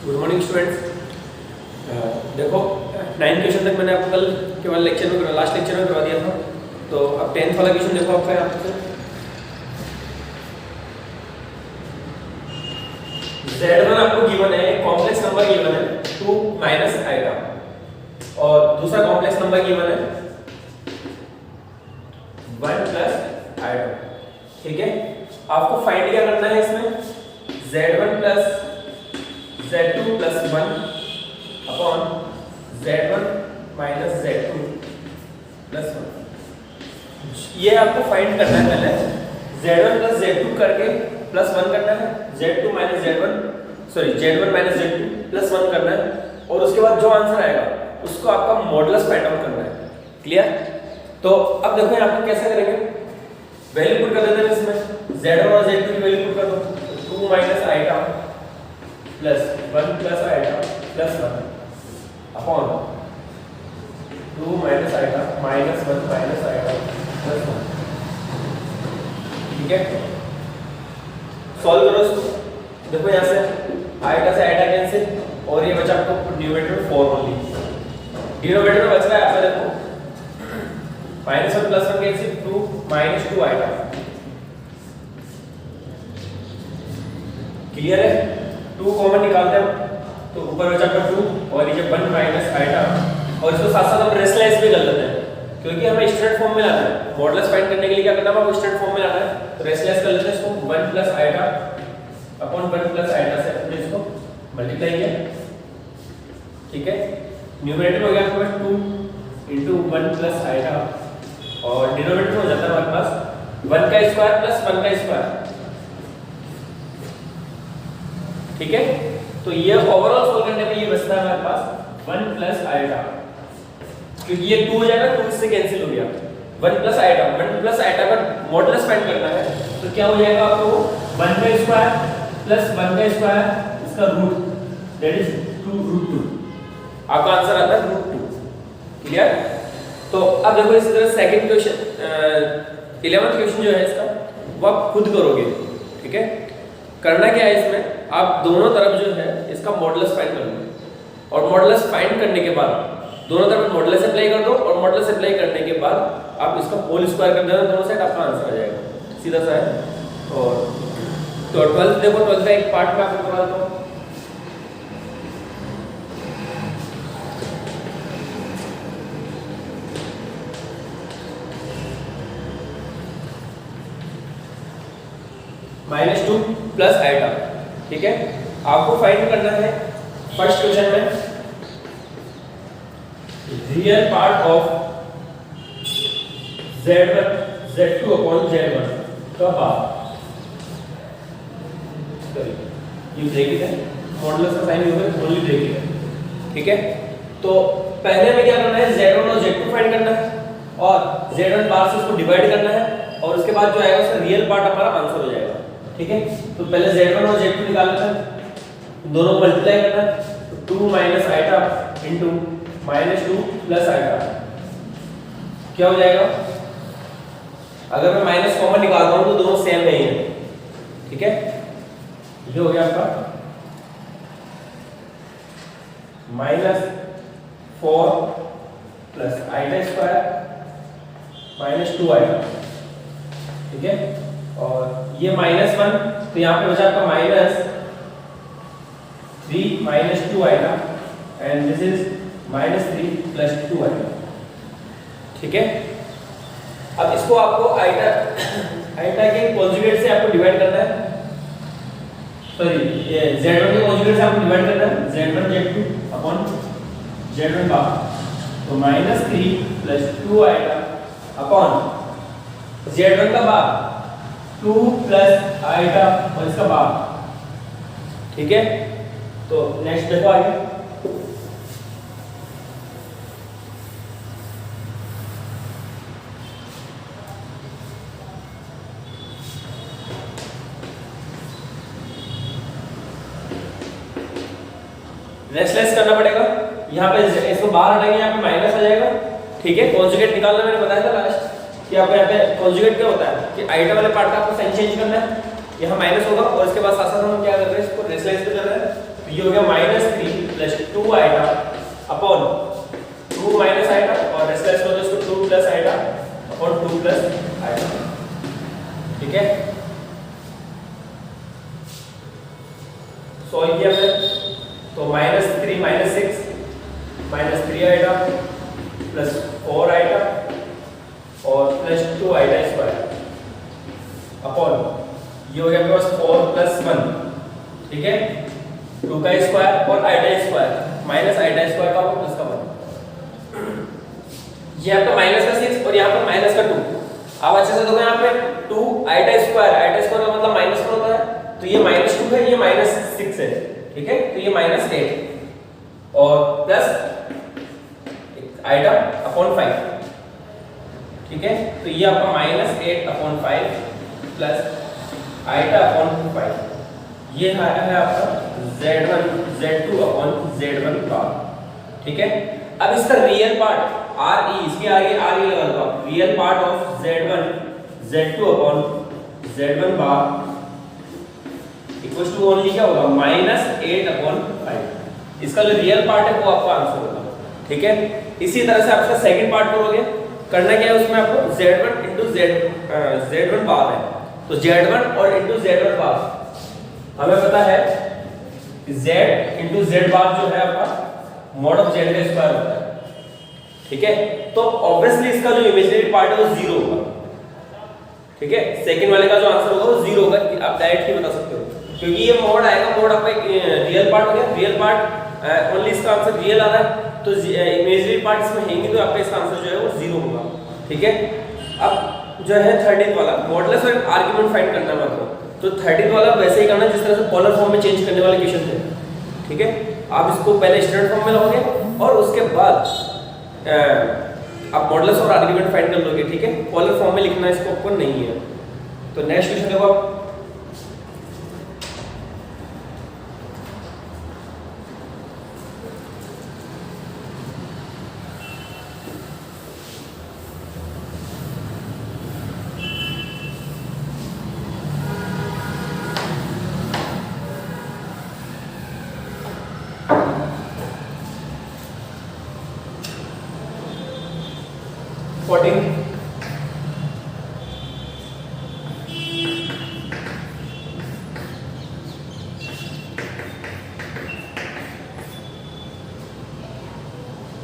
Good morning students. देखो 9 question तक मैंने आपको कल केवल लेक्चर में लास्ट लेक्चर में करवा दिया था। तो अब 10th वाला क्वेश्चन देखो आपका यहाँ पे Z1 आपको गिवन है, कॉम्प्लेक्स नंबर गिवन है 2 माइनस आएगा और दूसरा कॉम्प्लेक्स नंबर गिवन है 1 प्लस आएगा। ठीक है, आपको फाइंड क्या करना है इसमें Z1 plus Z2 plus 1 upon Z1 minus Z2 plus 1। ये आपको फाइंड करना है। पहले Z1 प्लस Z2 करके प्लस 1 करना है, Z2 minus Z1 minus Z2 plus 1 करना है और उसके बाद जो आंसर आएगा उसको आपका मॉडुलस फाइंड आउट करना है। क्लियर? तो अब देखो यहाँ पे कैसे करेंगे, वैल्यू पुट कर देते हैं इसमें Z1 और Z2 की वैल्यू पुट कर दो 2 माइनस आएगा प्लस 1 प्लस आएगा प्लस 1 अपॉन 2 माइनस आएगा माइनस 1 माइनस आएगा प्लस 1। ठीक है, सॉल्व करो इसको। देखो यहाँ से आएगा से आएगा कैंसिल और ये बचा आपको न्यूमरेटर में 4 ओनली, डिनोमिनेटर में बच रहा है आपका देखो माइनस 1 प्लस 1 कैंसिल 2 माइनस 2 आएगा। क्लियर है? 2 कॉमन निकालते हैं तो ऊपर बचा आपका 2 और नीचे 1 माइनस आएगा और इसको साथ साथ हम रेशनलाइज भी कर लेते हैं क्योंकि हमें स्टैंडर्ड फॉर्म में लाना है। मॉडुलस फाइंड करने के लिए क्या करना है, आपको स्टैंडर्ड फॉर्म में लाना है। तो रेशनलाइज कर लेते हैं इसको 1 प्लस आएगा अपॉन 1 प्लस आएगा से अपने इसको मल्टीप्लाई किया। ठीक है, न्यूमरेटर हो गया आपके पास 2 into 1 प्लस आएगा और डिनोमिनेटर हो जाता है हमारे पास 1 का स्क्वायर प्लस 1 का स्क्वायर। ठीक है, तो ये ओवरऑल सोल्व करने पे ये बचता है हमारे पास 1 प्लस आएगा क्योंकि ये 2 हो जाएगा, 2 इससे कैंसिल हो गया। 1 प्लस आएगा, 1 प्लस आएगा का मॉडुलस फाइंड करना है तो क्या हो जाएगा आपको 1 का स्क्वायर प्लस 1 का स्क्वायर इसका रूट दैट इज 2√2। आपका आंसर आता है √2। क्लियर? तो अब देखो इसी तरह सेकंड क्वेश्चन 11th क्वेश्चन जो है इसका वो आप खुद करोगे। ठीक है, करना क्या है इसमें, आप दोनों तरफ जो है इसका मॉडुलस फाइंड कर लो और मॉडुलस फाइंड करने के बाद दोनों तरफ मॉडुलस अप्लाई कर दो और मॉडुलस अप्लाई करने के बाद आप इसका होल स्क्वायर कर देना दोनों साइड, आपका आंसर आ जाएगा। सीधा सा है। और तो 12th देखो, 12th का एक पार्ट में आपको करवा देता हूं। -2 प्लस आएगा। ठीक है, आपको फाइंड करना है फर्स्ट क्वेश्चन में real part of Z1 Z2 upon Z1 का पार्ट। ये ब्रेक इट है, मॉडुलस का साइन होगा ओनली ब्रेक इट है। ठीक है, तो पहले में क्या करना है Z1 और Z2 फाइंड करना है और Z1 बार से उसको डिवाइड करना है और उसके बाद जो आएगा उसका रियल पार्ट हमारा आंसर हो जाएगा। ठीक है, तो पहले Z1 और Z2 निकाल लेते हैं, दोनों मल्टीप्लाई करना है 2 माइनस आएगा इनटू -2 प्लस आएगा। क्या हो जाएगा, अगर मैं माइनस कॉमन निकालता हूं तो दोनों सेम नहीं है। ठीक है, ये हो गया आपका -4 प्लस आएगा स्क्वायर -2 आएगा। ठीक है, और ये -1 तो यहाँ पे बचा आपका -3 -2 आएगा एंड दिस इज -3 प्लस 2 आएगा। ठीक है, अब इसको आपको आइटा के कॉन्जुगेट से आपको डिवाइड करना है, सॉरी ये Z1 के कॉन्जुगेट से आपको डिवाइड करना है Z1 Z2 अपॉन Z1 का, तो -3 प्लस 2 आएगा अपॉन Z1 का बाप 2 प्लस आएगा और इसका बाप। ठीक है, तो नेक्स्ट देखो आगे रेशनलाइज करना पड़ेगा। यहाँ पे इसको बाहर हटाएंगे, यहाँ पे माइनस आ जाएगा। ठीक है, कॉन्जुगेट निकालना मैंने बताया था लास्ट कि आपको यहाँ पे कॉन्जुगेट क्या होता है कि आइटा वाले पार्ट का आपको साइन चेंज करना है, यहाँ माइनस होगा और इसके बाद साथ साथ हम क्या कर रहे हैं इसको रेशनलाइज कर रहे हैं। ये हो गया -3 plus 2 iota upon 2 minus iota और रेस्टलेस हो तो इसको 2 plus iota upon 2 plus iota. ठीक है, सॉल्व किया फिर तो -3 -6 -3 आइटा प्लस 4 आइटा और प्लस 2 आइटा स्क्वायर अपॉन ये हो गया मेरे पास 4 प्लस 1। ठीक है, 2 का स्क्वायर और iota square minus iota square का प्लस का 1। ये आपका माइनस का 6 और यहाँ पर माइनस का 2। आप अच्छे से देखो यहाँ पे 2 आइटा स्क्वायर का मतलब माइनस में होता है, तो ये -2 है, ये -6 है। ठीक है, तो ये -8 और प्लस आइटा अपॉन 5। ठीक है, तो ये आपका -8 अपॉन 5 प्लस आइटा अपॉन 5। ये है आपका z1 z2 अपॉन z1 बार। ठीक है, अब इसका रियल पार्ट re, इसके आगे re लगा दो आप। Real part of z1 z2 upon z1 bar equals to only क्या होगा -8 अपॉन 5। इसका जो रियल पार्ट है वो आपका आंसर होगा। ठीक है, इसी तरह से आप इसका सेकंड पार्ट करोगे। करना क्या है उसमें आपको z1 into z1 बार है, तो z1 और into z1 बार हमें पता है कि z into z बार जो है आपका मॉड ऑफ z का स्क्वायर होता है। ठीक है, तो ऑब्वियसली इसका जो इमेजिनरी पार्ट है वो 0 होगा। ठीक है, सेकंड वाले का जो आंसर होगा वो 0 होगा, आप डायरेक्ट ही बता सकते हो क्योंकि ये मॉड आएगा। मॉड आपका रियल पार्ट हो गया, रियल पार्ट ओनली इसका आंसर रियल आ रहा है, तो इमेजिनरी पार्ट इसमें है नहीं, तो आपका इसका आंसर जो है वो 0 होगा। ठीक है, अब जो है 13th वाला मॉडुलस और आर्गुमेंट फाइंड करना है आपको, तो 13th वाला वैसे ही करना जिस तरह से पोलर फॉर्म में चेंज करने वाले क्वेश्चन थे। ठीक है, आप इसको पहले स्टैंडर्ड फॉर्म में लाओगे और उसके बाद आप मॉडुलस और आर्गुमेंट फाइंड कर लोगे। ठीक है, पोलर फॉर्म में लिखना इसको ऊपर नहीं है। तो नेक्स्ट क्वेश्चन देखो आप,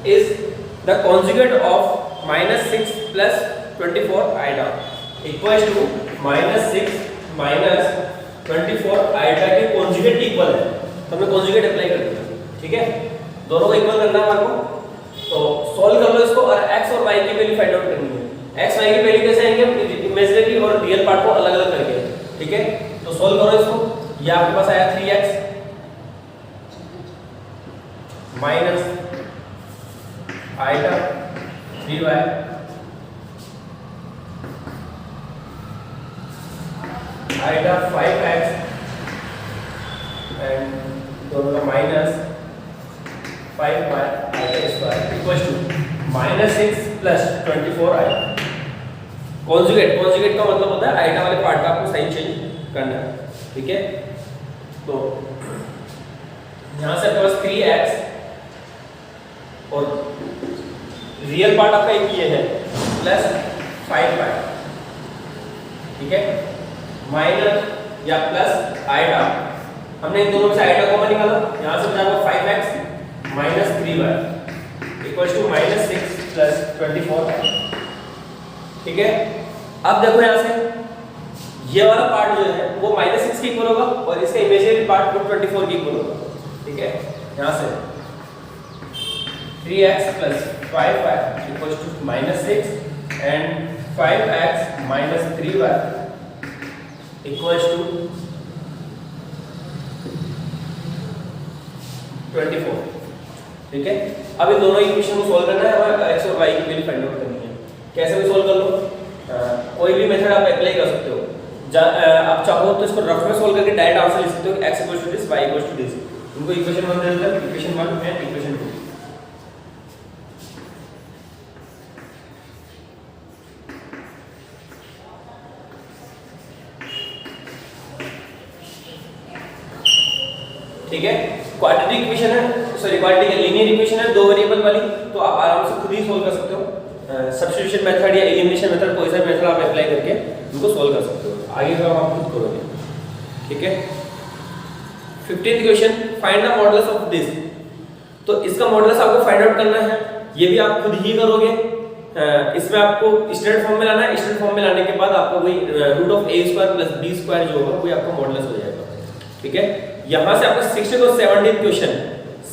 is the conjugate of -6 plus 24 iota equals to -6 minus 24 iota के conjugate इक्वल है, तो हमने conjugate अप्लाई कर दिया। ठीक है, दोनों को इक्वल करना है आपको, तो सॉल्व कर लो इसको और x और y की वैल्यू फाइंड आउट करनी है। x y की वैल्यू कैसे आएंगे, इमेजिनरी और रियल पार्ट को अलग अलग करके। ठीक है, तो सॉल्व करो इसको। ये आपके पास आया 3x minus iota 3y iota 5x and दोनों का minus 5y iota square equals to -6 plus 24 iota. Conjugate का मतलब होता है आइटा वाले पार्ट का आपको साइन चेंज करना है। ठीक है, तो यहां से आपके पास 3x और रियल पार्ट आपका एक ये है प्लस 5y। ठीक है, माइनस या प्लस आइटा, हमने इन दोनों में से आइटा कॉमन निकाला, यहां से बचा 5x minus 3y equals to -6 plus 24। ठीक है, अब देखो यहां से ये वाला पार्ट जो है वो -6 के इक्वल होगा और इसका इमेजिनरी पार्ट 24 के इक्वल होगा। ठीक है, यहां से 3x plus 5y equals to -6 and 5x minus 3y equals to 24। ठीक है, अब इन दोनों इक्वेशन को सॉल्व करना है, हमें x और y की वैल्यू फाइंड आउट करनी है। कैसे भी सॉल्व कर लो, कोई भी मेथड आप अप्लाई कर सकते हो। आप चाहो तो इसको रफ में सॉल्व करके डायरेक्ट आंसर लिख सकते हो, x equals to this, y equals to this। उनको इक्वेशन 1 दे देते हैं, इक्वेशन 1 एंड इक्वेशन 2। ठीक है, क्वाड्रेटिक इक्वेशन है, सॉरी क्वाड्रेटिक लीनियर इक्वेशन है 2 वेरिएबल वाली, तो आप आराम से खुद ही सोल्व कर सकते हो। सब्स्टिट्यूशन मेथड या एलिमिनेशन मेथड, कोई सा मेथड आप अप्लाई करके उनको सोल्व कर सकते हो। आगे का आप खुद करोगे, ठीक है। 15th question, find the modulus of this. तो इसका मॉडुलस आपको फाइंड आउट करना है, ये भी आप खुद ही करोगे। इसमें आपको स्टैंडर्ड फॉर्म में लाना है, स्टैंडर्ड फॉर्म में लाने के बाद आपको वही root of a square plus b square जो होगा वही आपका मॉडुलस हो जाएगा, ठीक है। यहां से आपका 16th और 17th question,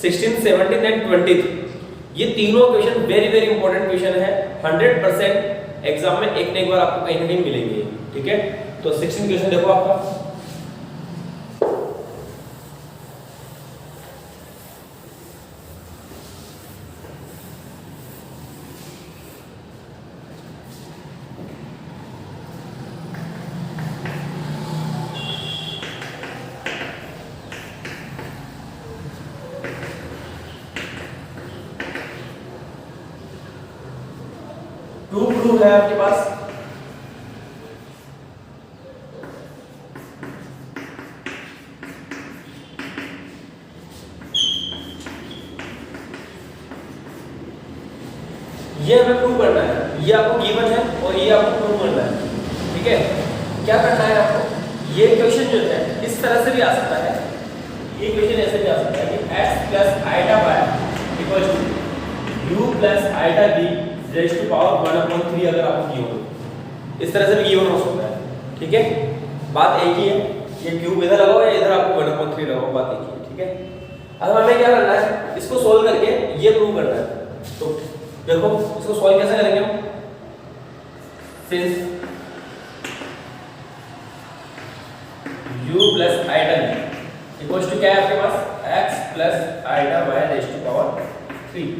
16th 17th and 20th, ये तीनों question very very important question है। 100% एग्जाम में एक न एक बार आपको कहीं ना कहीं मिलेंगे, ठीक है। तो 16th क्वेश्चन देखो आपका, प्रूफ है आपके पास, ये हमें प्रूव करना है, ये आपको गिवन है और ये आपको प्रूव करना है, ठीक है। क्या करना है आपको, ये क्वेश्चन जो है इस तरह से भी आ सकता है, ये क्वेश्चन ऐसे भी आ सकता है कि x plus iota y equal to u plus iota b raise to power 1/3 अगर आपको गिवन हो, इस तरह से भी गिवन हो सकता है, ठीक है। बात एक ही है, ये क्यूब इधर लगाओ या इधर आपको 1/3 लगाओ, बात एक ही है, ठीक है। अब हमें क्या करना है, इसको सोल्व करके ये प्रूव करना है। तो देखो इसको सॉल्व कैसे करेंगे हम, since u plus iota b equals to क्या है आपके पास, x plus iota y raise to power 3,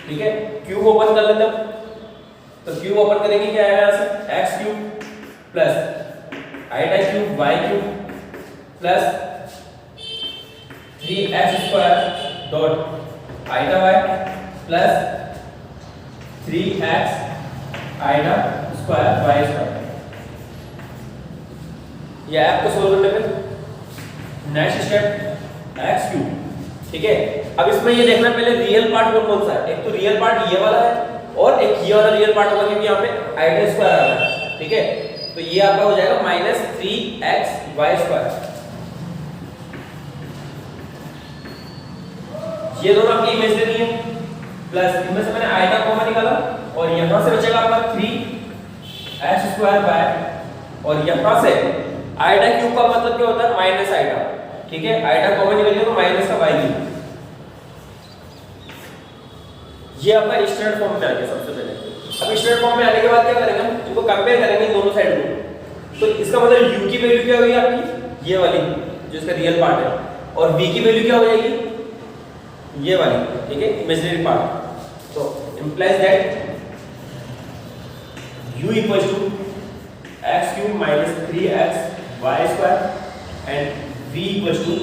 ठीक है। क्यूब ओपन कर लेते हैं, तो क्यूब ओपन करेंगे क्या आएगा यहाँ से, x cube plus iota cube y cube plus 3x square dot iota y plus 3x iota square y square. ये आपको सोल्व करने पे नेक्स्ट स्टेप x क्यूब, ठीक है। अब इसमें ये देखना पहले रियल पार्ट कौन सा है, एक तो रियल पार्ट ये वाला है और एक ये वाला रियल पार्ट होगा, क्योंकि यहाँ पे आइटा स्क्वायर आ रहा है, ठीक है। तो ये आपका हो जाएगा माइनस 3x y स्क्वायर। ये दोनों आपकी इमेजिनरी है, प्लस इनमें से मैंने आइटा कॉमन निकाला और यहां से बचेगा आपका 3x स्क्वायर y, और यहां से आइटा क्यूब का मतलब क्या होता है, माइनस आइटा, ठीक है। आइटा कॉमन निकल गया तो माइनस का y क्यूब। ये आपका स्टैंडर्ड फॉर्म में आ गया सबसे पहले। अब स्टैंडर्ड फॉर्म में आने के बाद क्या करेंगे हम, इनको कंपेयर करेंगे दोनों साइड को। तो इसका मतलब u की वैल्यू क्या होगी आपकी, ये वाली जो इसका रियल पार्ट है, और v की वैल्यू क्या हो जाएगी, ये वाली, ठीक है, इमेजिनरी पार्ट। तो implies that u equals to x cube minus 3x y square and v equals to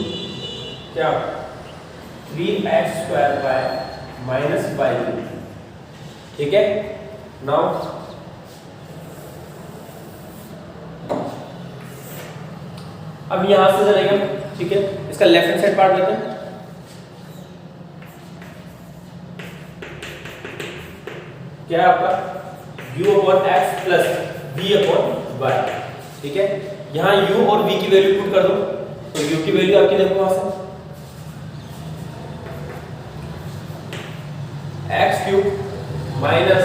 क्या 3x square y minus y cube, ठीक है। नाउ अब यहां से चलेगा, ठीक है। इसका लेफ्ट हैंड साइड पार्ट लेते हैं, क्या है आपका u upon x plus v upon y, ठीक है। यहाँ u और v की वैल्यू पुट कर दो, तो u की वैल्यू आपकी देखो वहां से x cube minus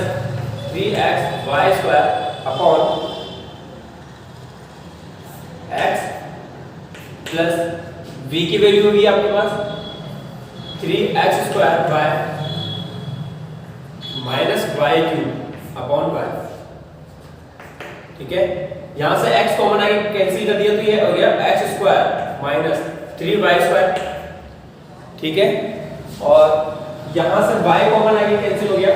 3x y square upon x plus v की वैल्यू होगी आपके पास 3x square y minus y cube upon y, ठीक है। यहां से x कॉमन आके कैंसिल कर दिया तो ये हो गया x square minus 3y square, ठीक है। और यहां से y कॉमन आके कैंसिल हो गया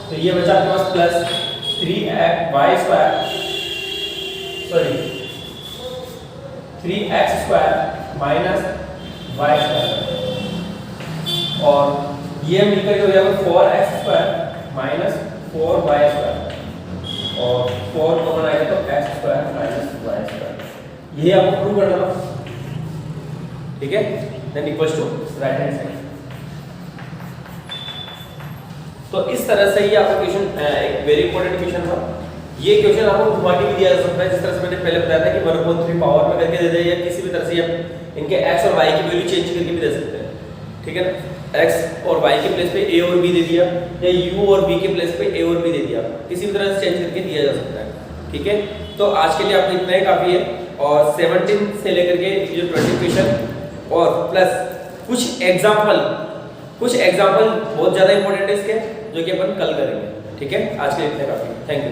तो ये बचा आपके पास plus 3y square, sorry 3x square minus y square, और ये मिलकर हो जाएगा 4x square minus 4y square, और 4 कॉमन आएगा तो x square minus y square. यही आपको प्रूव करना था, ठीक है। Then equals to right hand side. तो इस तरह से ये आपका क्वेश्चन एक वेरी इंपॉर्टेंट क्वेश्चन था। ये क्वेश्चन आपको घुमा के भी दिया जा सकता है, जिस तरह से मैंने पहले बताया था कि 1/3 पावर में करके दे दे, या किसी भी तरह से आप इनके x और y की वैल्यू चेंज करके भी दे सकते हैं, ठीक है ना। x और y के प्लेस पे a और b दे दिया, या u और b के प्लेस पे a और b दे दिया, किसी भी तरह से चेंज करके दिया जा सकता है, ठीक है। तो आज के लिए आपको इतना ही काफ़ी है। और 17 से लेकर के जो 20 क्वेश्चन और प्लस कुछ एग्जाम्पल बहुत ज़्यादा इंपॉर्टेंट है इसके, जो कि अपन कल करेंगे, ठीक है। आज के लिए इतना काफ़ी, थैंक यू।